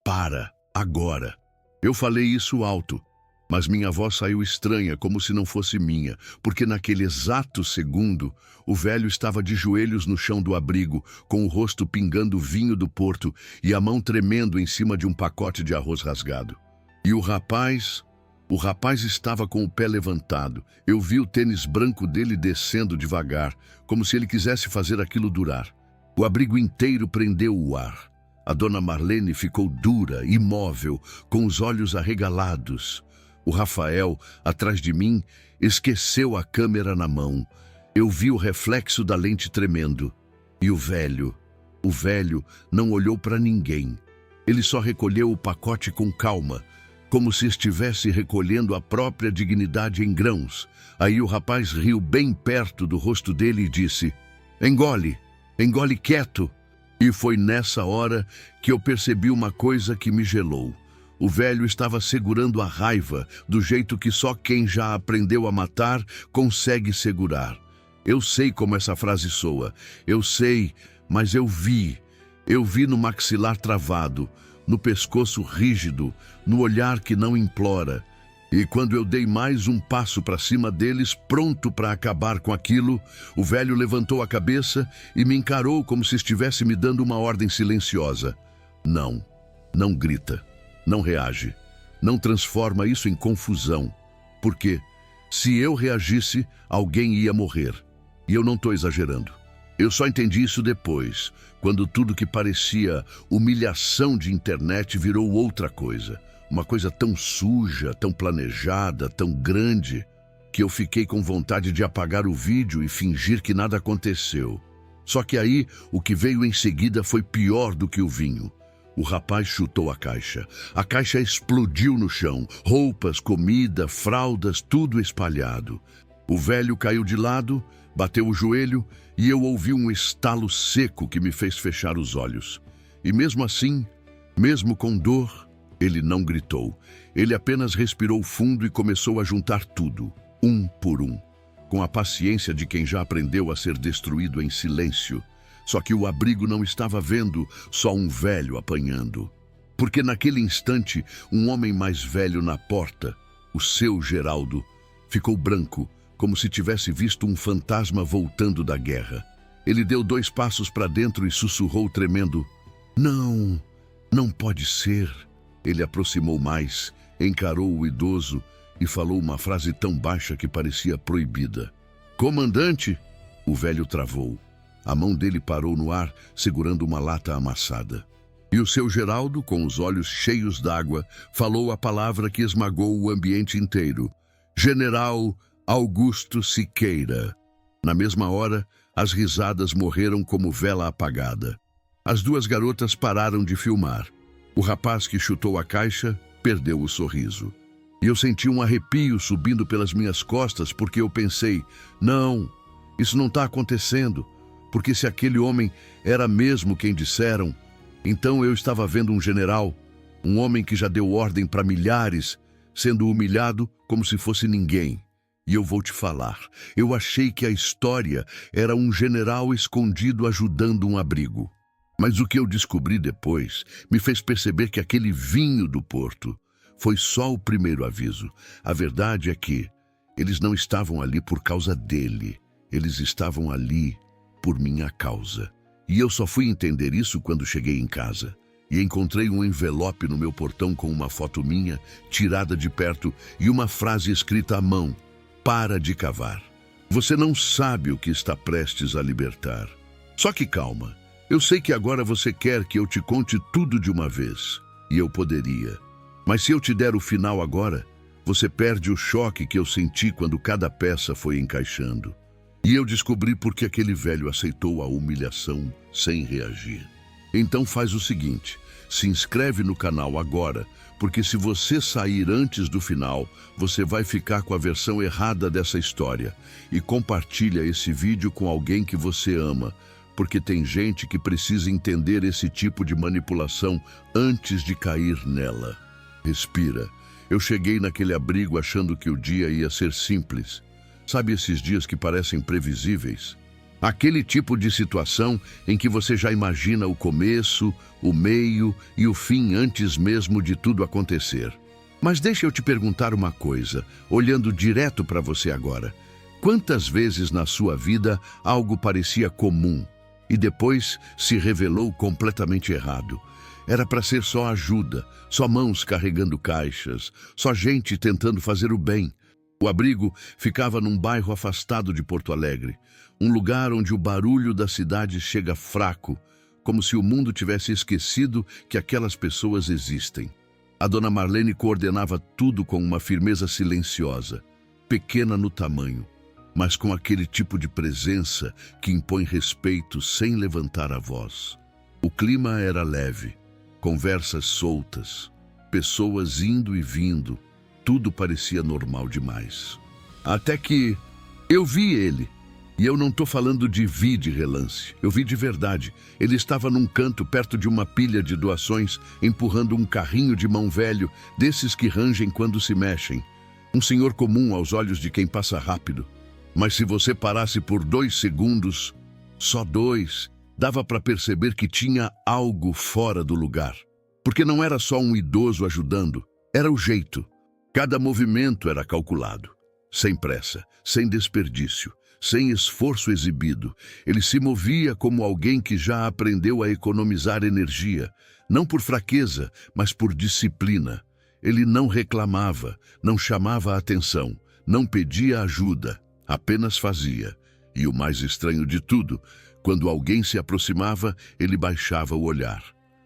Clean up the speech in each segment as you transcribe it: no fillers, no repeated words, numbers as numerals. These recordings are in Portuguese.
Para, agora. Eu falei isso alto, mas minha voz saiu estranha, como se não fosse minha, porque naquele exato segundo, o velho estava de joelhos no chão do abrigo, com o rosto pingando vinho do porto e a mão tremendo em cima de um pacote de arroz rasgado. E o rapaz estava com o pé levantado. Eu vi o tênis branco dele descendo devagar, como se ele quisesse fazer aquilo durar. O abrigo inteiro prendeu o ar. A dona Marlene ficou dura, imóvel, com os olhos arregalados. O Rafael, atrás de mim, esqueceu a câmera na mão. Eu vi o reflexo da lente tremendo. E o velho não olhou para ninguém. Ele só recolheu o pacote com calma, como se estivesse recolhendo a própria dignidade em grãos. Aí o rapaz riu bem perto do rosto dele e disse: engole quieto. E foi nessa hora que eu percebi uma coisa que me gelou. O velho estava segurando a raiva do jeito que só quem já aprendeu a matar consegue segurar. Eu sei como essa frase soa. Eu sei, mas eu vi. Eu vi no maxilar travado, no pescoço rígido, no olhar que não implora. E quando eu dei mais um passo para cima deles, pronto para acabar com aquilo, o velho levantou a cabeça e me encarou como se estivesse me dando uma ordem silenciosa. Não grita, não reage, não transforma isso em confusão. Porque, se eu reagisse, alguém ia morrer. E eu não estou exagerando. Eu só entendi isso depois, quando tudo que parecia humilhação de internet virou outra coisa. Uma coisa tão suja, tão planejada, tão grande, que eu fiquei com vontade de apagar o vídeo e fingir que nada aconteceu. Só que aí, o que veio em seguida foi pior do que o vinho. O rapaz chutou a caixa. A caixa explodiu no chão. Roupas, comida, fraldas, tudo espalhado. O velho caiu de lado, bateu o joelho e eu ouvi um estalo seco que me fez fechar os olhos. E mesmo assim, mesmo com dor, ele não gritou. Ele apenas respirou fundo e começou a juntar tudo, um por um, com a paciência de quem já aprendeu a ser destruído em silêncio. Só que o abrigo não estava vendo só um velho apanhando. Porque naquele instante, um homem mais velho na porta, o seu Geraldo, ficou branco, como se tivesse visto um fantasma voltando da guerra. Ele deu 2 passos para dentro e sussurrou tremendo: não pode ser. Ele aproximou mais, encarou o idoso e falou uma frase tão baixa que parecia proibida. Comandante! O velho travou. A mão dele parou no ar, segurando uma lata amassada. E o seu Geraldo, com os olhos cheios d'água, falou a palavra que esmagou o ambiente inteiro: General Augusto Siqueira. Na mesma hora, as risadas morreram como vela apagada. As 2 garotas pararam de filmar. O rapaz que chutou a caixa perdeu o sorriso. E eu senti um arrepio subindo pelas minhas costas porque eu pensei: não, isso não está acontecendo. Porque se aquele homem era mesmo quem disseram, então eu estava vendo um general, um homem que já deu ordem para milhares, sendo humilhado como se fosse ninguém. E eu vou te falar, eu achei que a história era um general escondido ajudando um abrigo. Mas o que eu descobri depois me fez perceber que aquele vinho do Porto foi só o primeiro aviso. A verdade é que eles não estavam ali por causa dele. Eles estavam ali por minha causa. E eu só fui entender isso quando cheguei em casa. E encontrei um envelope no meu portão com uma foto minha, tirada de perto, e uma frase escrita à mão: para de cavar. Você não sabe o que está prestes a libertar. Só que calma. Eu sei que agora você quer que eu te conte tudo de uma vez, e eu poderia. Mas se eu te der o final agora, você perde o choque que eu senti quando cada peça foi encaixando. E eu descobri por que aquele velho aceitou a humilhação sem reagir. Então faz o seguinte, se inscreve no canal agora, porque se você sair antes do final, você vai ficar com a versão errada dessa história. E compartilha esse vídeo com alguém que você ama, porque tem gente que precisa entender esse tipo de manipulação antes de cair nela. Respira. Eu cheguei naquele abrigo achando que o dia ia ser simples. Sabe esses dias que parecem previsíveis? Aquele tipo de situação em que você já imagina o começo, o meio e o fim antes mesmo de tudo acontecer. Mas deixa eu te perguntar uma coisa, olhando direto para você agora. Quantas vezes na sua vida algo parecia comum e depois se revelou completamente errado? Era para ser só ajuda, só mãos carregando caixas, só gente tentando fazer o bem. O abrigo ficava num bairro afastado de Porto Alegre, um lugar onde o barulho da cidade chega fraco, como se o mundo tivesse esquecido que aquelas pessoas existem. A dona Marlene coordenava tudo com uma firmeza silenciosa, pequena no tamanho, mas com aquele tipo de presença que impõe respeito sem levantar a voz. O clima era leve, conversas soltas, pessoas indo e vindo, tudo parecia normal demais. Até que eu vi ele. E eu não estou falando de vi de relance, eu vi de verdade. Ele estava num canto perto de uma pilha de doações, empurrando um carrinho de mão velho, desses que rangem quando se mexem. Um senhor comum aos olhos de quem passa rápido. Mas se você parasse por 2 segundos, só 2, dava para perceber que tinha algo fora do lugar. Porque não era só um idoso ajudando, era o jeito. Cada movimento era calculado, sem pressa, sem desperdício, sem esforço exibido. Ele se movia como alguém que já aprendeu a economizar energia, não por fraqueza, mas por disciplina. Ele não reclamava, não chamava a atenção, não pedia ajuda, apenas fazia. E o mais estranho de tudo, quando alguém se aproximava, ele baixava o olhar.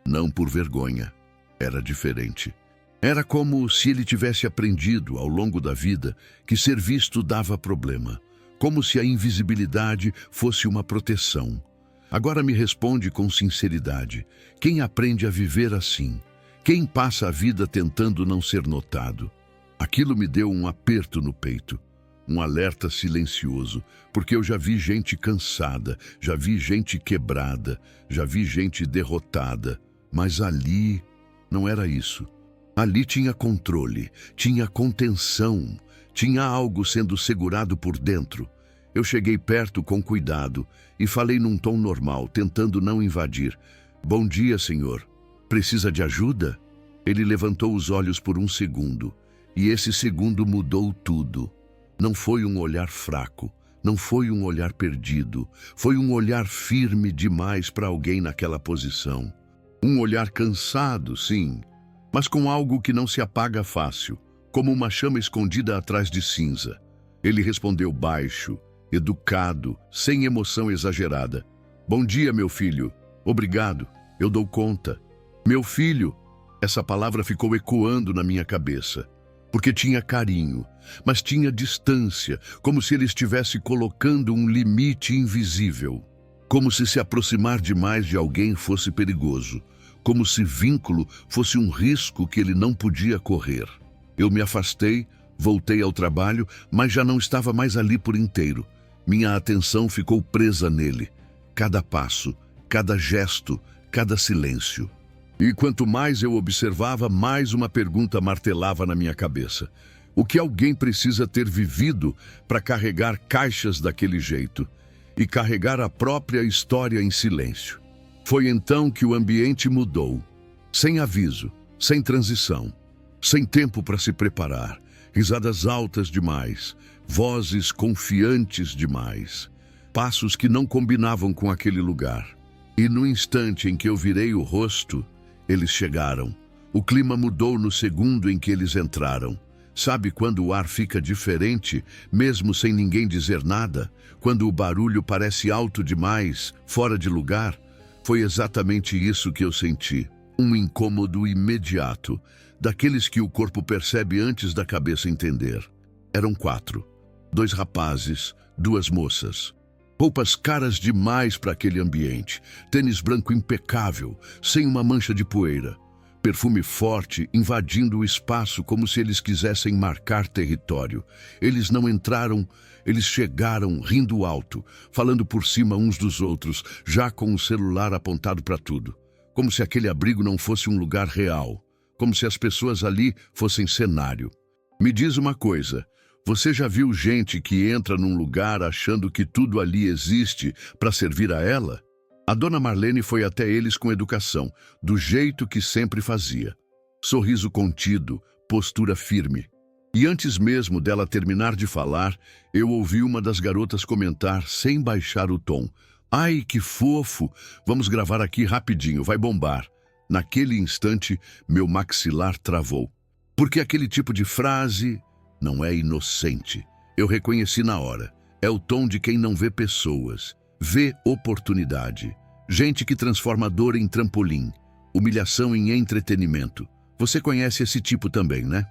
Não por vergonha, era diferente. Era como se ele tivesse aprendido, ao longo da vida, que ser visto dava problema. Como se a invisibilidade fosse uma proteção. Agora me responde com sinceridade. Quem aprende a viver assim? Quem passa a vida tentando não ser notado? Aquilo me deu um aperto no peito. Um alerta silencioso, porque eu já vi gente cansada, já vi gente quebrada, já vi gente derrotada. Mas ali não era isso. Ali tinha controle, tinha contenção, tinha algo sendo segurado por dentro. Eu cheguei perto com cuidado e falei num tom normal, tentando não invadir. Bom dia, senhor. Precisa de ajuda? Ele levantou os olhos por um segundo, e esse segundo mudou tudo. Não foi um olhar fraco, não foi um olhar perdido, foi um olhar firme demais para alguém naquela posição. Um olhar cansado, sim, mas com algo que não se apaga fácil, como uma chama escondida atrás de cinza. Ele respondeu baixo, educado, sem emoção exagerada. Bom dia, meu filho. Obrigado, eu dou conta. Meu filho, essa palavra ficou ecoando na minha cabeça, porque tinha carinho, mas tinha distância, como se ele estivesse colocando um limite invisível. Como se aproximar demais de alguém fosse perigoso. Como se vínculo fosse um risco que ele não podia correr. Eu me afastei, voltei ao trabalho, mas já não estava mais ali por inteiro. Minha atenção ficou presa nele. Cada passo, cada gesto, cada silêncio. E quanto mais eu observava, mais uma pergunta martelava na minha cabeça. O que alguém precisa ter vivido para carregar caixas daquele jeito e carregar a própria história em silêncio? Foi então que o ambiente mudou, sem aviso, sem transição, sem tempo para se preparar, risadas altas demais, vozes confiantes demais, passos que não combinavam com aquele lugar. E no instante em que eu virei o rosto, eles chegaram. O clima mudou no segundo em que eles entraram. Sabe quando o ar fica diferente, mesmo sem ninguém dizer nada? Quando o barulho parece alto demais, fora de lugar? Foi exatamente isso que eu senti. Um incômodo imediato, daqueles que o corpo percebe antes da cabeça entender. Eram 4. 2 rapazes, 2 moças. Roupas caras demais para aquele ambiente. Tênis branco impecável, sem uma mancha de poeira. Perfume forte invadindo o espaço como se eles quisessem marcar território. Eles não entraram, eles chegaram rindo alto, falando por cima uns dos outros, já com o celular apontado para tudo. Como se aquele abrigo não fosse um lugar real. Como se as pessoas ali fossem cenário. Me diz uma coisa, Você já viu gente que entra num lugar achando que tudo ali existe para servir a ela? A dona Marlene foi até eles com educação, do jeito que sempre fazia. Sorriso contido, postura firme. E antes mesmo dela terminar de falar, eu ouvi uma das garotas comentar sem baixar o tom: "Ai, que fofo! Vamos gravar aqui rapidinho, vai bombar." Naquele instante, meu maxilar travou. Porque aquele tipo de frase não é inocente. Eu reconheci na hora. É o tom de quem não vê pessoas, vê oportunidade. Gente que transforma dor em trampolim, humilhação em entretenimento. Você conhece esse tipo também, né?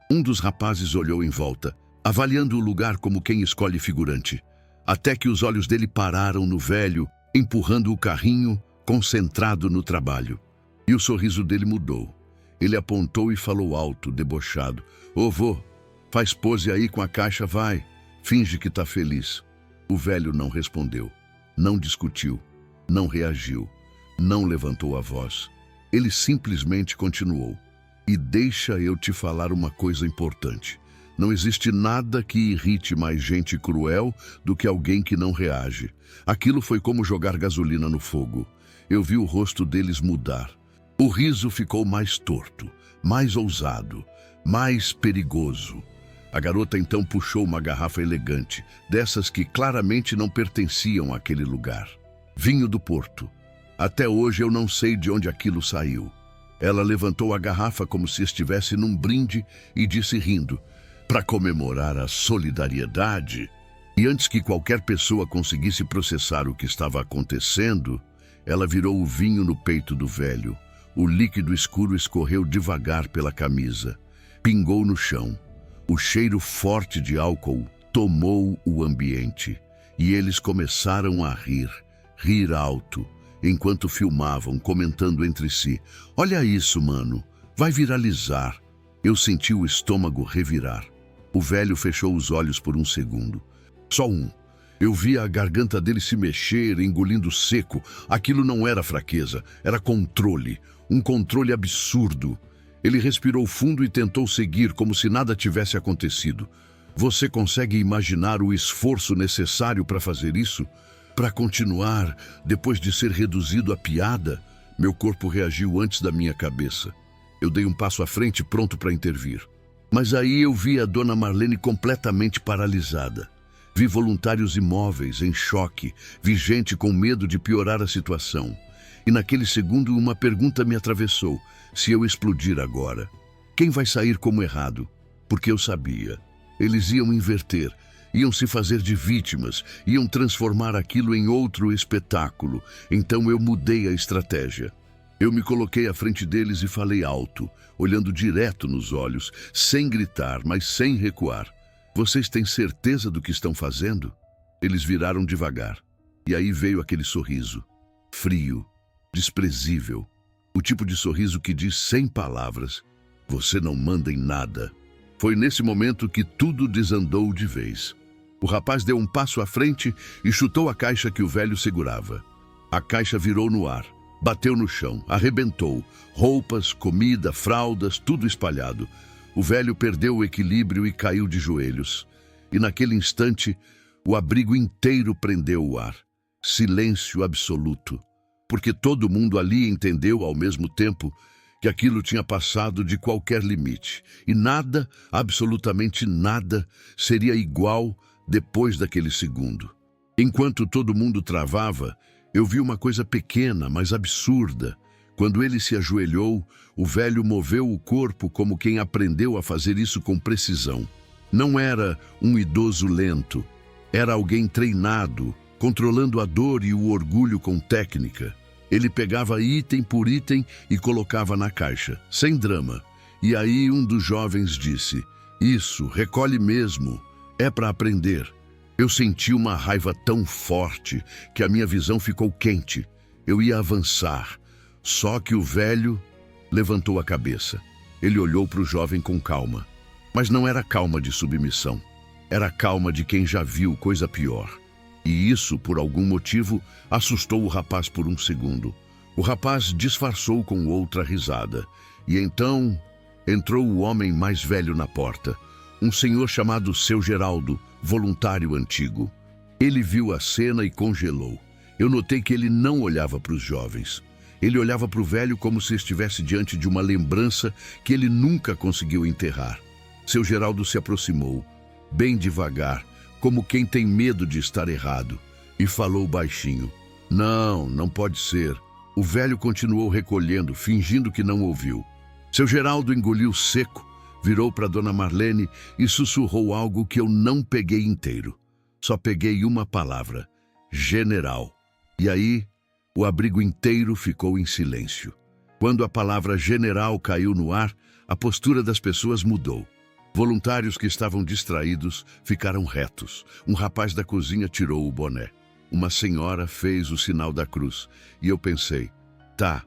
Um dos rapazes olhou em volta, avaliando o lugar como quem escolhe figurante, até que os olhos dele pararam no velho, empurrando o carrinho, concentrado no trabalho. E o sorriso dele mudou. Ele apontou e falou alto, debochado: "Ô vô, faz pose aí com a caixa, vai. Finge que tá feliz." O velho não respondeu, não discutiu, não reagiu, não levantou a voz. Ele simplesmente continuou: "E deixa eu te falar uma coisa importante. Não existe nada que irrite mais gente cruel do que alguém que não reage." Aquilo foi como jogar gasolina no fogo. Eu vi o rosto deles mudar. O riso ficou mais torto, mais ousado, mais perigoso. A garota então puxou uma garrafa elegante, dessas que claramente não pertenciam àquele lugar. Vinho do Porto. Até hoje eu não sei de onde aquilo saiu. Ela levantou a garrafa como se estivesse num brinde e disse rindo: "Para comemorar a solidariedade." E antes que qualquer pessoa conseguisse processar o que estava acontecendo, ela virou o vinho no peito do velho. O líquido escuro escorreu devagar pela camisa, pingou no chão. O cheiro forte de álcool tomou o ambiente e eles começaram a rir alto, enquanto filmavam, comentando entre si: "Olha isso, mano, vai viralizar." Eu senti o estômago revirar. O velho fechou os olhos por um segundo. Só um. Eu via a garganta dele se mexer, engolindo seco. Aquilo não era fraqueza, era controle. Um controle absurdo. Ele respirou fundo e tentou seguir como se nada tivesse acontecido. Você consegue imaginar o esforço necessário para fazer isso? Para continuar, depois de ser reduzido a piada? Meu corpo reagiu antes da minha cabeça. Eu dei um passo à frente, pronto para intervir. Mas aí eu vi a dona Marlene completamente paralisada. Vi voluntários imóveis, em choque. Vi gente com medo de piorar a situação. E naquele segundo uma pergunta me atravessou: se eu explodir agora, quem vai sair como errado? Porque eu sabia. Eles iam inverter, iam se fazer de vítimas, iam transformar aquilo em outro espetáculo. Então eu mudei a estratégia. Eu me coloquei à frente deles e falei alto, olhando direto nos olhos, sem gritar, mas sem recuar: "Vocês têm certeza do que estão fazendo?" Eles viraram devagar. E aí veio aquele sorriso, frio, desprezível. O tipo de sorriso que diz sem palavras: "Você não manda em nada." Foi nesse momento que tudo desandou de vez. O rapaz deu um passo à frente e chutou a caixa que o velho segurava. A caixa virou no ar, bateu no chão, arrebentou. Roupas, comida, fraldas, tudo espalhado. O velho perdeu o equilíbrio e caiu de joelhos. E naquele instante, o abrigo inteiro prendeu o ar. Silêncio absoluto. Porque todo mundo ali entendeu ao mesmo tempo que aquilo tinha passado de qualquer limite. E nada, absolutamente nada, seria igual depois daquele segundo. Enquanto todo mundo travava, eu vi uma coisa pequena, mas absurda. Quando ele se ajoelhou, o velho moveu o corpo como quem aprendeu a fazer isso com precisão. Não era um idoso lento. Era alguém treinado, controlando a dor e o orgulho com técnica. Ele pegava item por item e colocava na caixa, sem drama. E aí um dos jovens disse: "Isso, recolhe mesmo. É para aprender." Eu senti uma raiva tão forte que a minha visão ficou quente. Eu ia avançar. Só que o velho levantou a cabeça. Ele olhou para o jovem com calma. Mas não era calma de submissão. Era calma de quem já viu coisa pior. E isso, por algum motivo, assustou o rapaz por um segundo. O rapaz disfarçou com outra risada. E então entrou o homem mais velho na porta. Um senhor chamado Seu Geraldo, voluntário antigo. Ele viu a cena e congelou. Eu notei que ele não olhava para os jovens. Ele olhava para o velho como se estivesse diante de uma lembrança que ele nunca conseguiu enterrar. Seu Geraldo se aproximou, bem devagar, como quem tem medo de estar errado, e falou baixinho. Não, não pode ser. O velho continuou recolhendo, fingindo que não ouviu. Seu Geraldo engoliu seco, virou para Dona Marlene e sussurrou algo que eu não peguei inteiro. Só peguei uma palavra: general. E aí, o abrigo inteiro ficou em silêncio. Quando a palavra general caiu no ar, a postura das pessoas mudou. Voluntários que estavam distraídos ficaram retos. Um rapaz da cozinha tirou o boné. Uma senhora fez o sinal da cruz. E eu pensei, tá,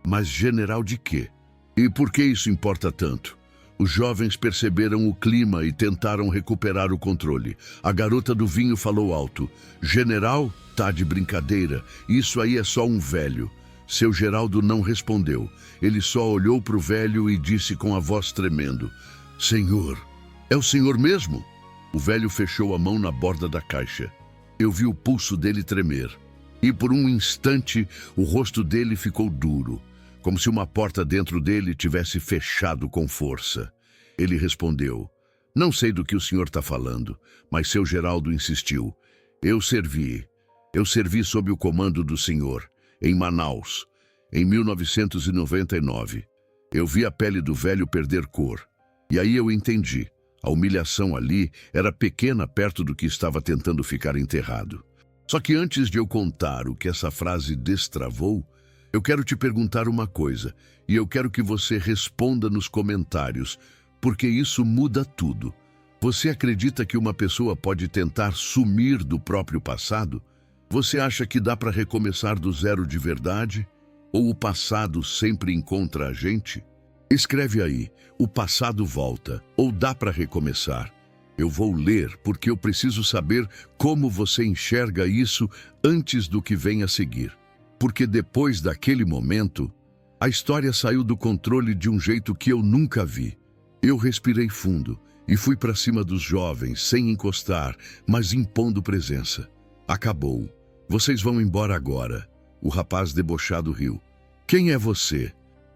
mas general de quê? E por que isso importa tanto? Os jovens perceberam o clima e tentaram recuperar o controle. A garota do vinho falou alto. General? Tá de brincadeira. Isso aí é só um velho. Seu Geraldo não respondeu. Ele só olhou para o velho e disse com a voz tremendo. Senhor, é o senhor mesmo? O velho fechou a mão na borda da caixa. Eu vi o pulso dele tremer. E por um instante, o rosto dele ficou duro, como se uma porta dentro dele tivesse fechado com força. Ele respondeu, não sei do que o senhor está falando, mas seu Geraldo insistiu. Eu servi sob o comando do senhor, em Manaus, em 1999. Eu vi a pele do velho perder cor. E aí eu entendi. A humilhação ali era pequena perto do que estava tentando ficar enterrado. Só que antes de eu contar o que essa frase destravou, eu quero te perguntar uma coisa, e eu quero que você responda nos comentários, porque isso muda tudo. Você acredita que uma pessoa pode tentar sumir do próprio passado? Você acha que dá para recomeçar do zero de verdade? Ou o passado sempre encontra a gente? Escreve aí, o passado volta, ou dá para recomeçar? Eu vou ler porque eu preciso saber como você enxerga isso antes do que vem a seguir. Porque depois daquele momento, a história saiu do controle de um jeito que eu nunca vi. Eu respirei fundo e fui para cima dos jovens, sem encostar, mas impondo presença. Acabou. Vocês vão embora agora. O rapaz debochado riu. Quem é você?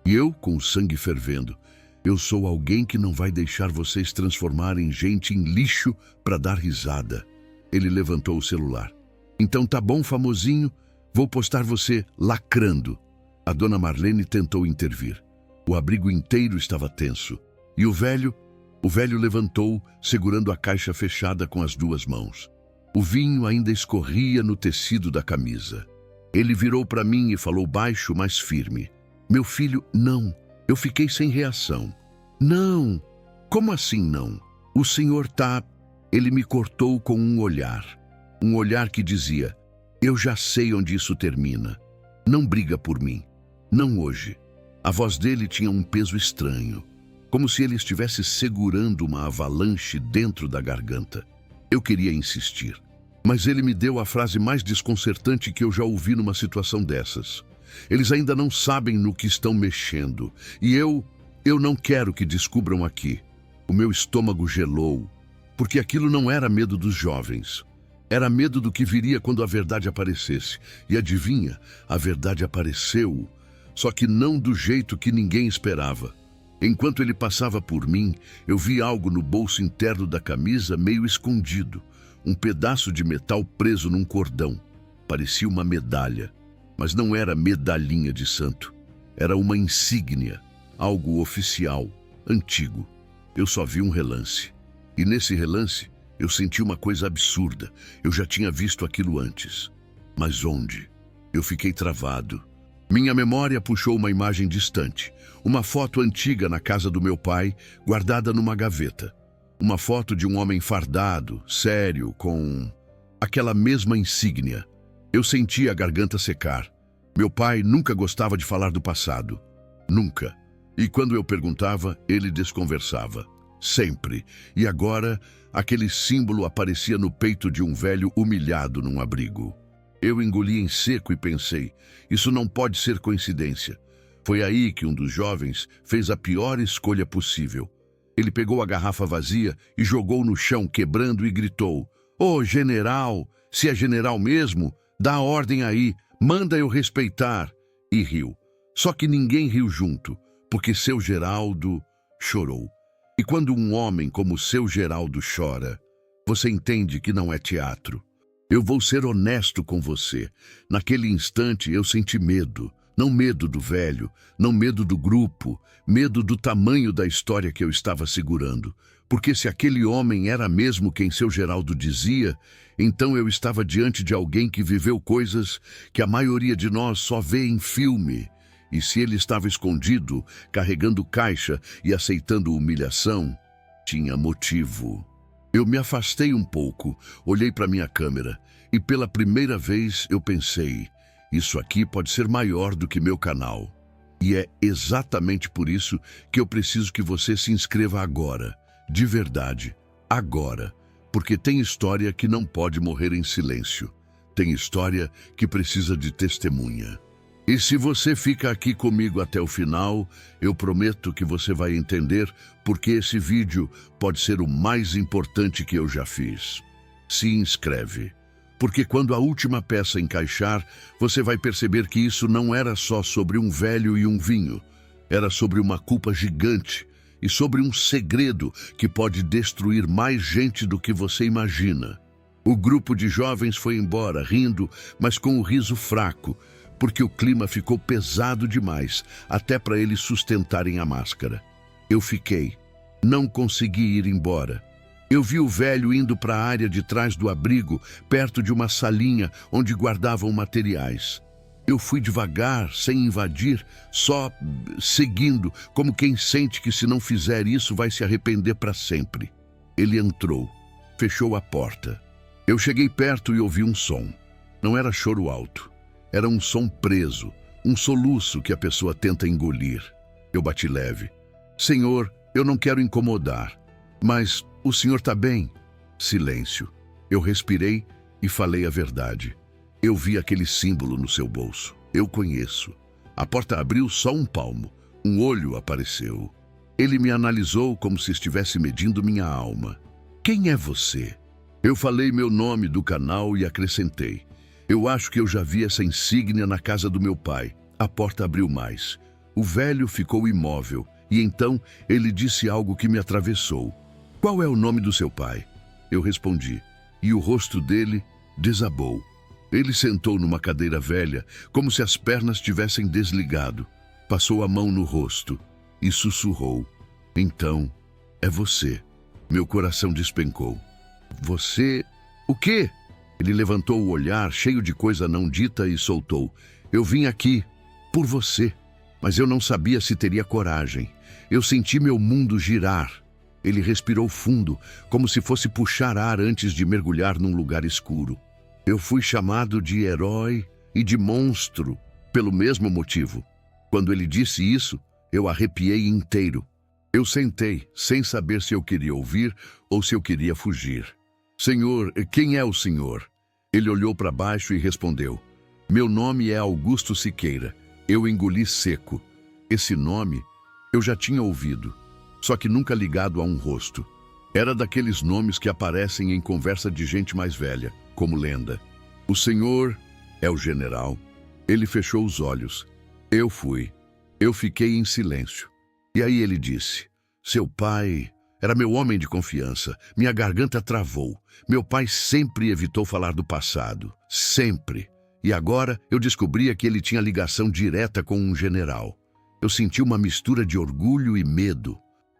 E eu, com o sangue fervendo, eu sou alguém que não vai deixar vocês transformarem gente em lixo para dar risada. Ele levantou o celular. Então tá bom, famosinho, vou postar você lacrando. A Dona Marlene tentou intervir. O abrigo inteiro estava tenso. E o velho levantou, segurando a caixa fechada com as duas mãos. O vinho ainda escorria no tecido da camisa. Ele virou para mim e falou baixo, mas firme. Meu filho, não. Eu fiquei sem reação. Não. Como assim não? O senhor tá... Ele me cortou com um olhar. Um olhar que dizia, eu já sei onde isso termina. Não briga por mim. Não hoje. A voz dele tinha um peso estranho, como se ele estivesse segurando uma avalanche dentro da garganta. Eu queria insistir, mas ele me deu a frase mais desconcertante que eu já ouvi numa situação dessas. Eles ainda não sabem no que estão mexendo. E eu não quero que descubram aqui. O meu estômago gelou, porque aquilo não era medo dos jovens. Era medo do que viria quando a verdade aparecesse. E adivinha, a verdade apareceu, só que não do jeito que ninguém esperava. Enquanto ele passava por mim, eu vi algo no bolso interno da camisa meio escondido. Um pedaço de metal preso num cordão. Parecia uma medalha. Mas não era medalhinha de santo. Era uma insígnia, algo oficial, antigo. Eu só vi um relance. E nesse relance, eu senti uma coisa absurda. Eu já tinha visto aquilo antes. Mas onde? Eu fiquei travado. Minha memória puxou uma imagem distante. Uma foto antiga na casa do meu pai, guardada numa gaveta. Uma foto de um homem fardado, sério, com aquela mesma insígnia. Eu senti a garganta secar. Meu pai nunca gostava de falar do passado. Nunca. E quando eu perguntava, ele desconversava. Sempre. E agora, aquele símbolo aparecia no peito de um velho humilhado num abrigo. Eu engoli em seco e pensei, isso não pode ser coincidência. Foi aí que um dos jovens fez a pior escolha possível. Ele pegou a garrafa vazia e jogou no chão, quebrando, e gritou: "Ô, general, se é general mesmo, dá a ordem aí, manda eu respeitar." E riu. Só que ninguém riu junto, porque seu Geraldo chorou. E quando um homem como seu Geraldo chora, você entende que não é teatro. Eu vou ser honesto com você. Naquele instante eu senti medo. Não medo do velho, não medo do grupo, medo do tamanho da história que eu estava segurando. Porque se aquele homem era mesmo quem seu Geraldo dizia, então eu estava diante de alguém que viveu coisas que a maioria de nós só vê em filme. E se ele estava escondido, carregando caixa e aceitando humilhação, tinha motivo. Eu me afastei um pouco, olhei para minha câmera e pela primeira vez eu pensei: isso aqui pode ser maior do que meu canal. E é exatamente por isso que eu preciso que você se inscreva agora, de verdade, agora, porque tem história que não pode morrer em silêncio. Tem história que precisa de testemunha. E se você fica aqui comigo até o final, eu prometo que você vai entender porque esse vídeo pode ser o mais importante que eu já fiz. Se inscreve, porque quando a última peça encaixar, você vai perceber que isso não era só sobre um velho e um vinho. Era sobre uma culpa gigante e sobre um segredo que pode destruir mais gente do que você imagina. O grupo de jovens foi embora, rindo, mas com o riso fraco, porque o clima ficou pesado demais, até para eles sustentarem a máscara. Eu fiquei. Não consegui ir embora. Eu vi o velho indo para a área de trás do abrigo, perto de uma salinha onde guardavam materiais. Eu fui devagar, sem invadir, só seguindo, como quem sente que se não fizer isso vai se arrepender para sempre. Ele entrou, fechou a porta. Eu cheguei perto e ouvi um som. Não era choro alto. Era um som preso, um soluço que a pessoa tenta engolir. Eu bati leve. Senhor, eu não quero incomodar, mas o senhor está bem? Silêncio. Eu respirei e falei a verdade. Eu vi aquele símbolo no seu bolso. Eu conheço. A porta abriu só um palmo. Um olho apareceu. Ele me analisou como se estivesse medindo minha alma. Quem é você? Eu falei meu nome do canal e acrescentei: eu acho que eu já vi essa insígnia na casa do meu pai. A porta abriu mais. O velho ficou imóvel e então ele disse algo que me atravessou. Qual é o nome do seu pai? Eu respondi e o rosto dele desabou. Ele sentou numa cadeira velha, como se as pernas tivessem desligado. Passou a mão no rosto e sussurrou: então, é você. Meu coração despencou. Você? O quê? Ele levantou o olhar, cheio de coisa não dita, e soltou: eu vim aqui por você, mas eu não sabia se teria coragem. Eu senti meu mundo girar. Ele respirou fundo, como se fosse puxar ar antes de mergulhar num lugar escuro. Eu fui chamado de herói e de monstro pelo mesmo motivo. Quando ele disse isso, eu arrepiei inteiro. Eu sentei, sem saber se eu queria ouvir ou se eu queria fugir. Senhor, quem é o senhor? Ele olhou para baixo e respondeu: meu nome é Augusto Siqueira. Eu engoli seco. Esse nome eu já tinha ouvido, só que nunca ligado a um rosto. Era daqueles nomes que aparecem em conversa de gente mais velha, como lenda. O senhor é o general. Ele fechou os olhos. Eu fui. Eu fiquei em silêncio. E aí ele disse: seu pai era meu homem de confiança. Minha garganta travou. Meu pai sempre evitou falar do passado. Sempre. E agora eu descobria que ele tinha ligação direta com um general. Eu senti uma mistura de orgulho e medo.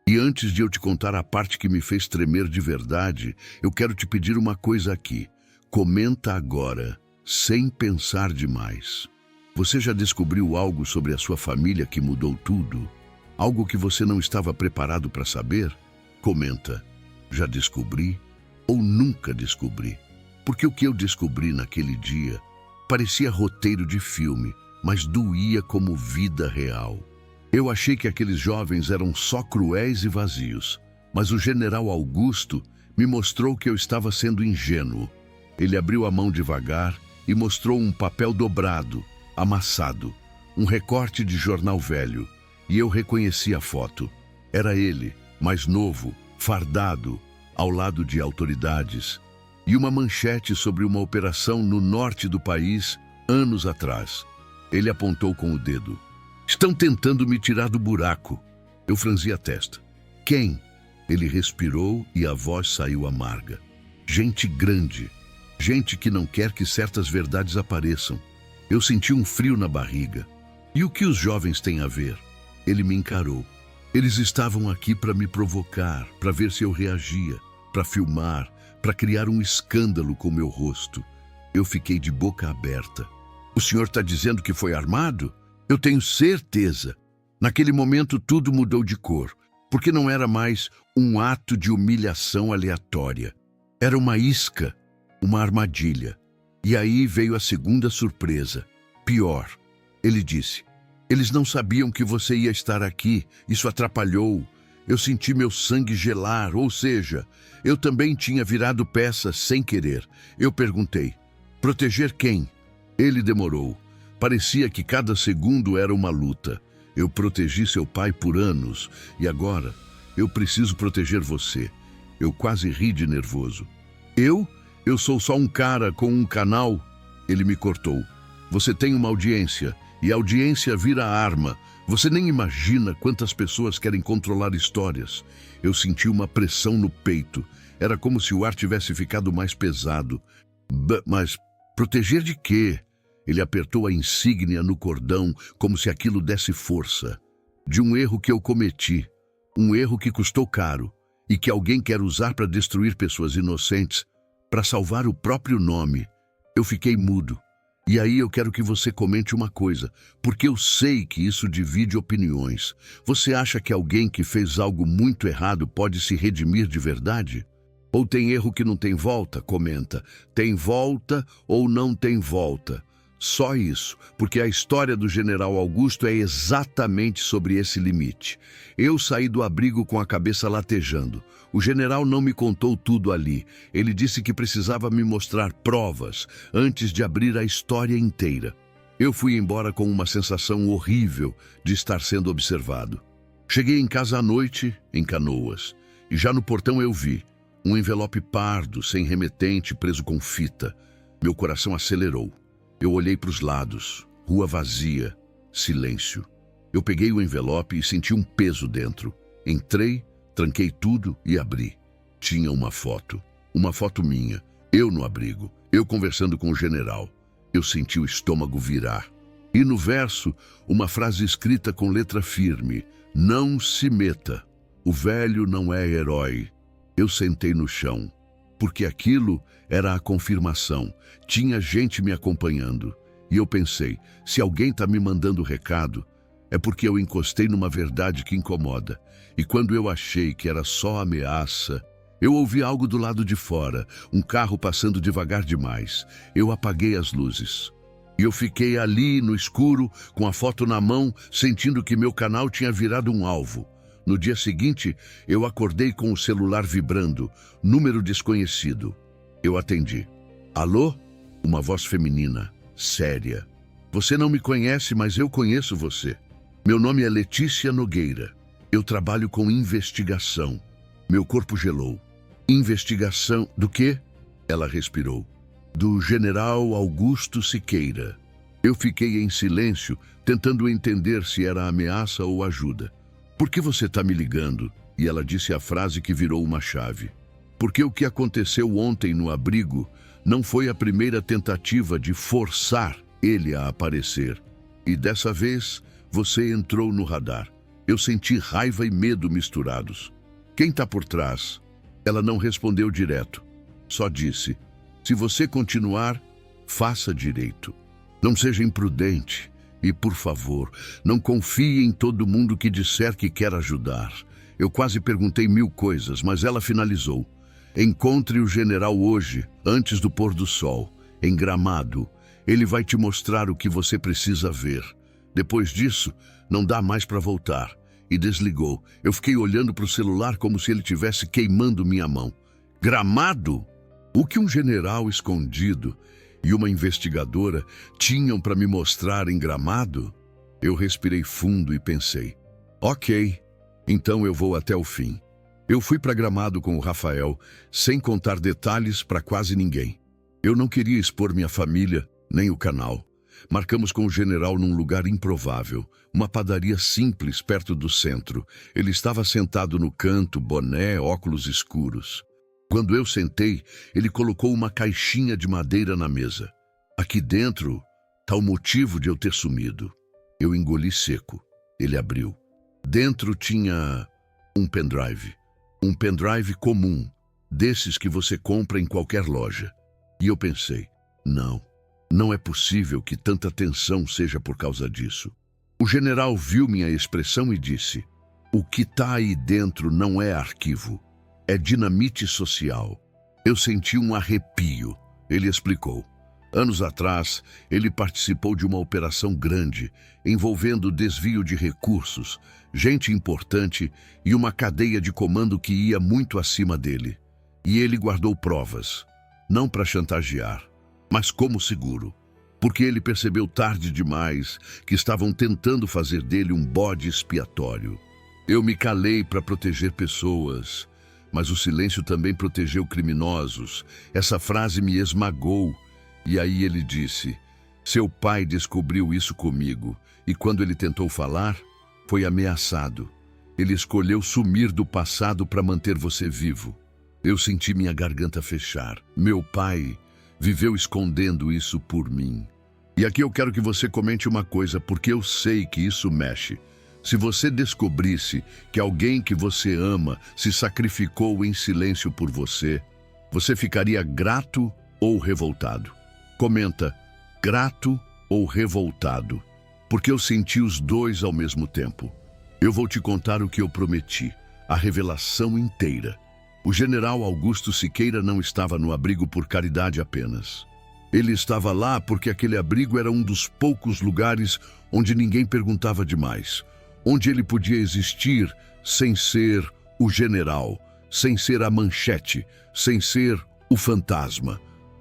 E antes de eu te contar a parte que me fez tremer de verdade, eu quero te pedir uma coisa aqui. Comenta agora, sem pensar demais. Você já descobriu algo sobre a sua família que mudou tudo? Algo que você não estava preparado para saber? Comenta: já descobri ou nunca descobri? Porque o que eu descobri naquele dia parecia roteiro de filme, mas doía como vida real. Eu achei que aqueles jovens eram só cruéis e vazios, mas o general Augusto me mostrou que eu estava sendo ingênuo. Ele abriu a mão devagar e mostrou um papel dobrado, amassado, um recorte de jornal velho, e eu reconheci a foto. Era ele, mais novo, fardado, ao lado de autoridades, e uma manchete sobre uma operação no norte do país, anos atrás. Ele apontou com o dedo. Estão tentando me tirar do buraco. Eu franzi a testa. Quem? Ele respirou e a voz saiu amarga. Gente grande. Gente que não quer que certas verdades apareçam. Eu senti um frio na barriga. E o que os jovens têm a ver? Ele me encarou. Eles estavam aqui para me provocar, para ver se eu reagia, para filmar, para criar um escândalo com meu rosto. Eu fiquei de boca aberta. O senhor está dizendo que foi armado? Eu tenho certeza. Naquele momento tudo mudou de cor, porque não era mais um ato de humilhação aleatória. Era uma isca, uma armadilha. E aí veio a segunda surpresa. Pior. Ele disse, eles não sabiam que você ia estar aqui. Isso atrapalhou. Eu senti meu sangue gelar, ou seja, eu também tinha virado peça sem querer. Eu perguntei, proteger quem? Ele demorou. Parecia que cada segundo era uma luta. Eu protegi seu pai por anos e agora eu preciso proteger você. Eu quase ri de nervoso. Eu sou só um cara com um canal. Ele me cortou. Você tem uma audiência e a audiência vira arma. Você nem imagina quantas pessoas querem controlar histórias. Eu senti uma pressão no peito. Era como se o ar tivesse ficado mais pesado. Mas proteger de quê? Ele apertou a insígnia no cordão como se aquilo desse força. De um erro que eu cometi. Um erro que custou caro e que alguém quer usar para destruir pessoas inocentes, para salvar o próprio nome. Eu fiquei mudo. E aí eu quero que você comente uma coisa, porque eu sei que isso divide opiniões. Você acha que alguém que fez algo muito errado pode se redimir de verdade? Ou tem erro que não tem volta? Comenta. Tem volta ou não tem volta? Só isso, porque a história do General Augusto é exatamente sobre esse limite. Eu saí do abrigo com a cabeça latejando. O general não me contou tudo ali. Ele disse que precisava me mostrar provas antes de abrir a história inteira. Eu fui embora com uma sensação horrível de estar sendo observado. Cheguei em casa à noite, em Canoas, e já no portão eu vi um envelope pardo, sem remetente, preso com fita. Meu coração acelerou. Eu olhei para os lados, rua vazia, silêncio. Eu peguei o envelope e senti um peso dentro. Entrei, tranquei tudo e abri. Tinha uma foto minha, eu no abrigo, eu conversando com o general. Eu senti o estômago virar. E no verso, uma frase escrita com letra firme, não se meta, o velho não é herói. Eu sentei no chão, porque aquilo era a confirmação. Tinha gente me acompanhando. E eu pensei, se alguém está me mandando recado, é porque eu encostei numa verdade que incomoda. E quando eu achei que era só ameaça, eu ouvi algo do lado de fora, um carro passando devagar demais. Eu apaguei as luzes. E eu fiquei ali no escuro, com a foto na mão, sentindo que meu canal tinha virado um alvo. No dia seguinte, eu acordei com o celular vibrando, número desconhecido. Eu atendi. Alô? Uma voz feminina, séria. Você não me conhece, mas eu conheço você. Meu nome é Letícia Nogueira. Eu trabalho com investigação. Meu corpo gelou. Investigação do quê? Ela respirou. Do General Augusto Siqueira. Eu fiquei em silêncio, tentando entender se era ameaça ou ajuda. Por que você está me ligando? E ela disse a frase que virou uma chave. Porque o que aconteceu ontem no abrigo não foi a primeira tentativa de forçar ele a aparecer. E dessa vez, você entrou no radar. Eu senti raiva e medo misturados. Quem está por trás? Ela não respondeu direto. Só disse, se você continuar, faça direito. Não seja imprudente. E, por favor, não confie em todo mundo que disser que quer ajudar. Eu quase perguntei 1000 coisas, mas ela finalizou. Encontre o general hoje, antes do pôr do sol, em Gramado. Ele vai te mostrar o que você precisa ver. Depois disso, não dá mais para voltar. E desligou. Eu fiquei olhando para o celular como se ele tivesse queimando minha mão. Gramado? O que um general escondido e uma investigadora tinham para me mostrar em Gramado? Eu respirei fundo e pensei, ok, então eu vou até o fim. Eu fui para Gramado com o Rafael, sem contar detalhes para quase ninguém. Eu não queria expor minha família, nem o canal. Marcamos com o general num lugar improvável, uma padaria simples perto do centro. Ele estava sentado no canto, boné, óculos escuros. Quando eu sentei, ele colocou uma caixinha de madeira na mesa. Aqui dentro está o motivo de eu ter sumido. Eu engoli seco. Ele abriu. Dentro tinha um pendrive. Um pendrive comum, desses que você compra em qualquer loja. E eu pensei, não é possível que tanta tensão seja por causa disso. O general viu minha expressão e disse, o que está aí dentro não é arquivo, é dinamite social. Eu senti um arrepio. Ele explicou. Anos atrás, ele participou de uma operação grande, envolvendo desvio de recursos, gente importante e uma cadeia de comando que ia muito acima dele. E ele guardou provas, não para chantagear, mas como seguro, porque ele percebeu tarde demais que estavam tentando fazer dele um bode expiatório. Eu me calei para proteger pessoas, mas o silêncio também protegeu criminosos. Essa frase me esmagou. E aí ele disse, seu pai descobriu isso comigo, e quando ele tentou falar, foi ameaçado. Ele escolheu sumir do passado para manter você vivo. Eu senti minha garganta fechar. Meu pai viveu escondendo isso por mim. E aqui eu quero que você comente uma coisa, porque eu sei que isso mexe. Se você descobrisse que alguém que você ama se sacrificou em silêncio por você, você ficaria grato ou revoltado? Comenta, grato ou revoltado, porque eu senti os dois ao mesmo tempo. Eu vou te contar o que eu prometi, a revelação inteira. O general Augusto Siqueira não estava no abrigo por caridade apenas. Ele estava lá porque aquele abrigo era um dos poucos lugares onde ninguém perguntava demais, onde ele podia existir sem ser o general, sem ser a manchete, sem ser o fantasma.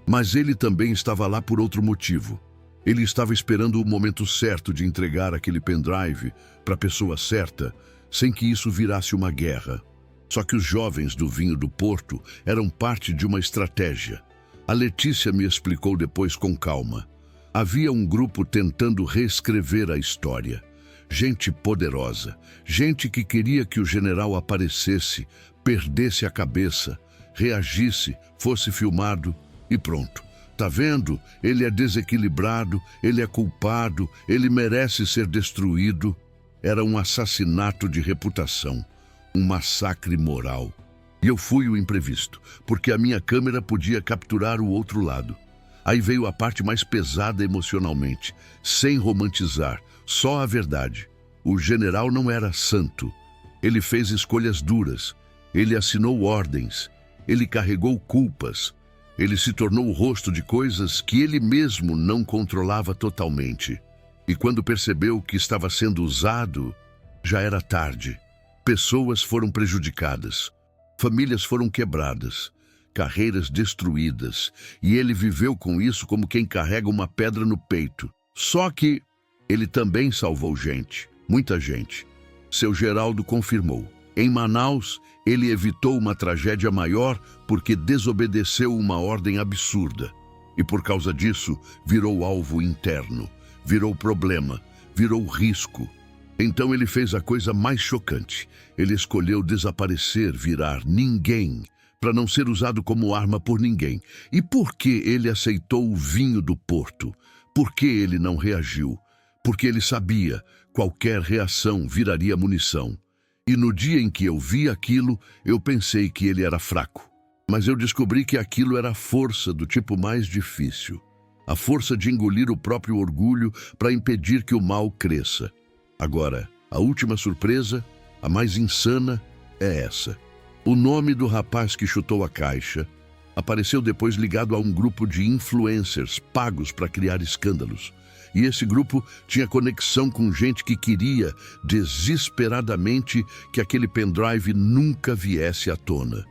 Mas ele também estava lá por outro motivo. Ele estava esperando o momento certo de entregar aquele pendrive para a pessoa certa, sem que isso virasse uma guerra. Só que os jovens do Vinho do Porto eram parte de uma estratégia. A Letícia me explicou depois com calma. Havia um grupo tentando reescrever a história. Gente poderosa, gente que queria que o general aparecesse, perdesse a cabeça, reagisse, fosse filmado. E pronto, tá vendo? Ele é desequilibrado, ele é culpado, ele merece ser destruído. Era um assassinato de reputação, um massacre moral. E eu fui o imprevisto, porque a minha câmera podia capturar o outro lado. Aí veio a parte mais pesada emocionalmente, sem romantizar, só a verdade. O general não era santo. Ele fez escolhas duras, ele assinou ordens, ele carregou culpas. Ele se tornou o rosto de coisas que ele mesmo não controlava totalmente. E quando percebeu que estava sendo usado, já era tarde. Pessoas foram prejudicadas, famílias foram quebradas, carreiras destruídas, e ele viveu com isso como quem carrega uma pedra no peito. Só que ele também salvou gente, muita gente. Seu Geraldo confirmou. Em Manaus, ele evitou uma tragédia maior porque desobedeceu uma ordem absurda. E por causa disso, virou alvo interno, virou problema, virou risco. Então ele fez a coisa mais chocante. Ele escolheu desaparecer, virar ninguém, para não ser usado como arma por ninguém. E por que ele aceitou o Vinho do Porto? Por que ele não reagiu? Porque ele sabia, qualquer reação viraria munição. E no dia em que eu vi aquilo, eu pensei que ele era fraco. Mas eu descobri que aquilo era a força do tipo mais difícil. A força de engolir o próprio orgulho para impedir que o mal cresça. Agora, a última surpresa, a mais insana, é essa. O nome do rapaz que chutou a caixa apareceu depois ligado a um grupo de influencers pagos para criar escândalos. E esse grupo tinha conexão com gente que queria, desesperadamente, que aquele pendrive nunca viesse à tona.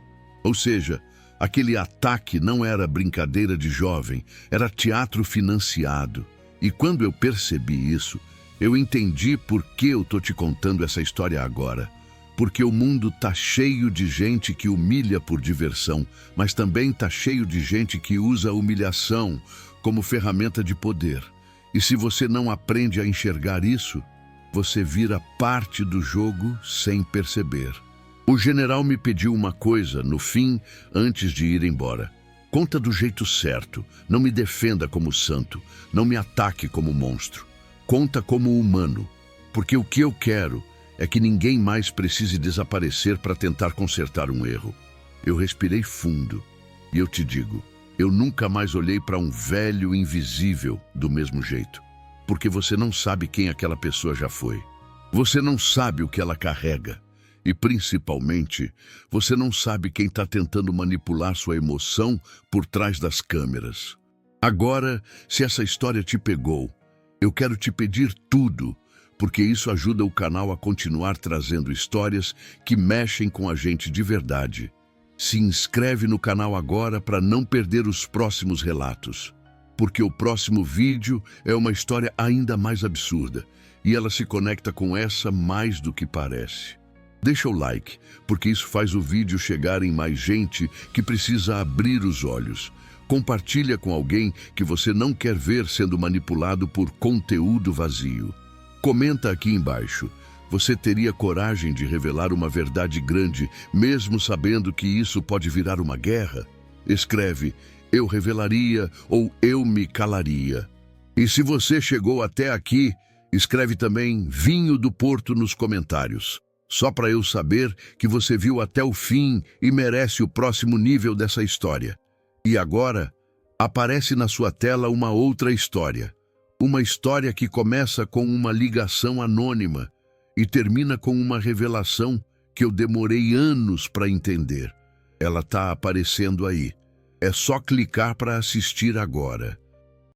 Ou seja, aquele ataque não era brincadeira de jovem, era teatro financiado. E quando eu percebi isso, eu entendi por que eu tô te contando essa história agora. Porque o mundo tá cheio de gente que humilha por diversão, mas também tá cheio de gente que usa a humilhação como ferramenta de poder. E se você não aprende a enxergar isso, você vira parte do jogo sem perceber. O general me pediu uma coisa, no fim, antes de ir embora. Conta do jeito certo, não me defenda como santo, não me ataque como monstro. Conta como humano, porque o que eu quero é que ninguém mais precise desaparecer para tentar consertar um erro. Eu respirei fundo e eu te digo, eu nunca mais olhei para um velho invisível do mesmo jeito, porque você não sabe quem aquela pessoa já foi. Você não sabe o que ela carrega. E, principalmente, você não sabe quem está tentando manipular sua emoção por trás das câmeras. Agora, se essa história te pegou, eu quero te pedir tudo, porque isso ajuda o canal a continuar trazendo histórias que mexem com a gente de verdade. Se inscreve no canal agora para não perder os próximos relatos, porque o próximo vídeo é uma história ainda mais absurda e ela se conecta com essa mais do que parece. Deixa o like, porque isso faz o vídeo chegar em mais gente que precisa abrir os olhos. Compartilha com alguém que você não quer ver sendo manipulado por conteúdo vazio. Comenta aqui embaixo. Você teria coragem de revelar uma verdade grande, mesmo sabendo que isso pode virar uma guerra? Escreve, eu revelaria ou eu me calaria. E se você chegou até aqui, escreve também Vinho do Porto nos comentários. Só para eu saber que você viu até o fim e merece o próximo nível dessa história. E agora, aparece na sua tela uma outra história. Uma história que começa com uma ligação anônima e termina com uma revelação que eu demorei anos para entender. Ela está aparecendo aí. É só clicar para assistir agora.